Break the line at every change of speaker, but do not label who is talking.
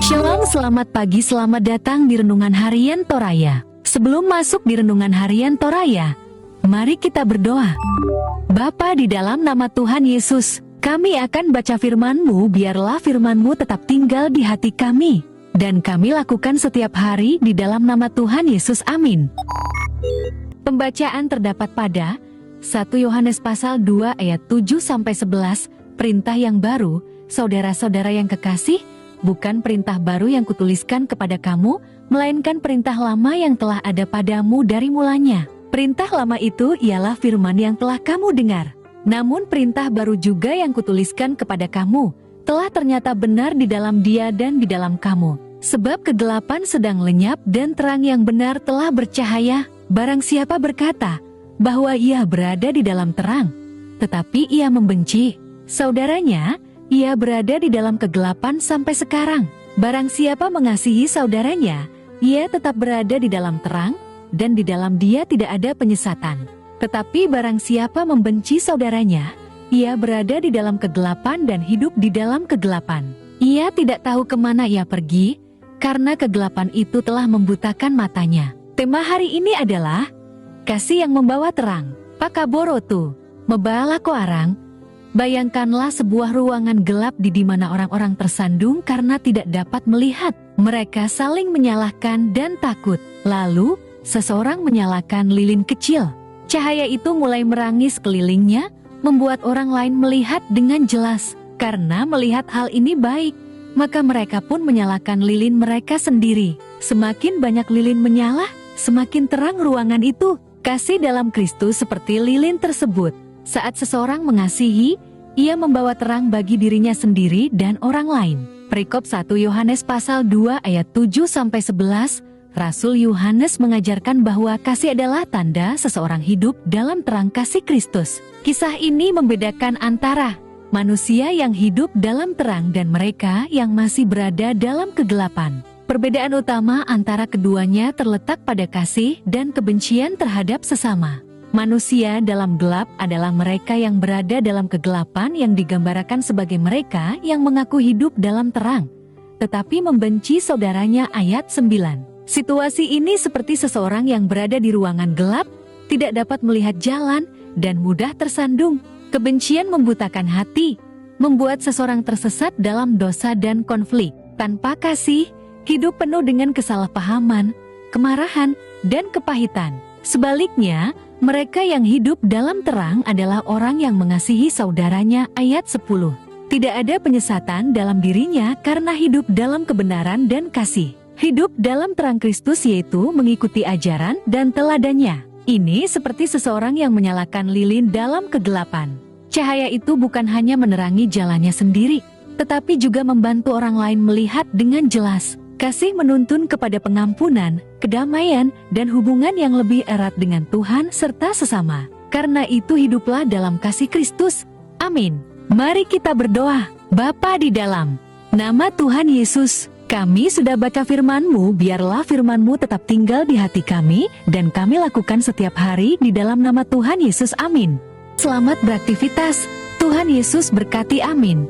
Shalom, selamat pagi, selamat datang di Renungan Harian Toraya. Sebelum masuk di Renungan Harian Toraya, mari kita berdoa. Bapa, di dalam nama Tuhan Yesus, kami akan baca firman-Mu, biarlah firman-Mu tetap tinggal di hati kami, dan kami lakukan setiap hari di dalam nama Tuhan Yesus, amin. Pembacaan terdapat pada 1 Yohanes pasal 2 ayat 7-11, perintah yang baru, saudara-saudara yang kekasih, bukan perintah baru yang kutuliskan kepada kamu, melainkan perintah lama yang telah ada padamu dari mulanya. Perintah lama itu ialah firman yang telah kamu dengar. Namun perintah baru juga yang kutuliskan kepada kamu, telah ternyata benar di dalam Dia dan di dalam kamu. Sebab kegelapan sedang lenyap dan terang yang benar telah bercahaya. Barang siapa berkata bahwa ia berada di dalam terang, tetapi ia membenci saudaranya, ia berada di dalam kegelapan sampai sekarang. Barang siapa mengasihi saudaranya, ia tetap berada di dalam terang, dan di dalam dia tidak ada penyesatan. Tetapi barang siapa membenci saudaranya, ia berada di dalam kegelapan dan hidup di dalam kegelapan. Ia tidak tahu kemana ia pergi, karena kegelapan itu telah membutakan matanya. Tema hari ini adalah kasih yang membawa terang. Pakaborotu, mebala ko arang. Bayangkanlah sebuah ruangan gelap di mana orang-orang tersandung karena tidak dapat melihat. Mereka saling menyalahkan dan takut. Lalu, seseorang menyalakan lilin kecil. Cahaya itu mulai merangis kelilingnya, membuat orang lain melihat dengan jelas. Karena melihat hal ini baik, maka mereka pun menyalakan lilin mereka sendiri. Semakin banyak lilin menyala, semakin terang ruangan itu. Kasih dalam Kristus seperti lilin tersebut. Saat seseorang mengasihi, ia membawa terang bagi dirinya sendiri dan orang lain. Perikop 1 Yohanes pasal 2 ayat 7-11, Rasul Yohanes mengajarkan bahwa kasih adalah tanda seseorang hidup dalam terang kasih Kristus. Kisah ini membedakan antara manusia yang hidup dalam terang dan mereka yang masih berada dalam kegelapan. Perbedaan utama antara keduanya terletak pada kasih dan kebencian terhadap sesama. Manusia dalam gelap adalah mereka yang berada dalam kegelapan yang digambarkan sebagai mereka yang mengaku hidup dalam terang, tetapi membenci saudaranya ayat 9. Situasi ini seperti seseorang yang berada di ruangan gelap, tidak dapat melihat jalan, dan mudah tersandung. Kebencian membutakan hati, membuat seseorang tersesat dalam dosa dan konflik. Tanpa kasih, hidup penuh dengan kesalahpahaman, kemarahan, dan kepahitan. Sebaliknya, mereka yang hidup dalam terang adalah orang yang mengasihi saudaranya ayat 10. Tidak ada penyesatan dalam dirinya karena hidup dalam kebenaran dan kasih. Hidup dalam terang Kristus yaitu mengikuti ajaran dan teladannya. Ini seperti seseorang yang menyalakan lilin dalam kegelapan. Cahaya itu bukan hanya menerangi jalannya sendiri, tetapi juga membantu orang lain melihat dengan jelas. Kasih menuntun kepada pengampunan, kedamaian, dan hubungan yang lebih erat dengan Tuhan serta sesama. Karena itu hiduplah dalam kasih Kristus. Amin. Mari kita berdoa. Bapa di dalam nama Tuhan Yesus, kami sudah baca firman-Mu, biarlah firman-Mu tetap tinggal di hati kami, dan kami lakukan setiap hari di dalam nama Tuhan Yesus. Amin. Selamat beraktivitas. Tuhan Yesus berkati, amin.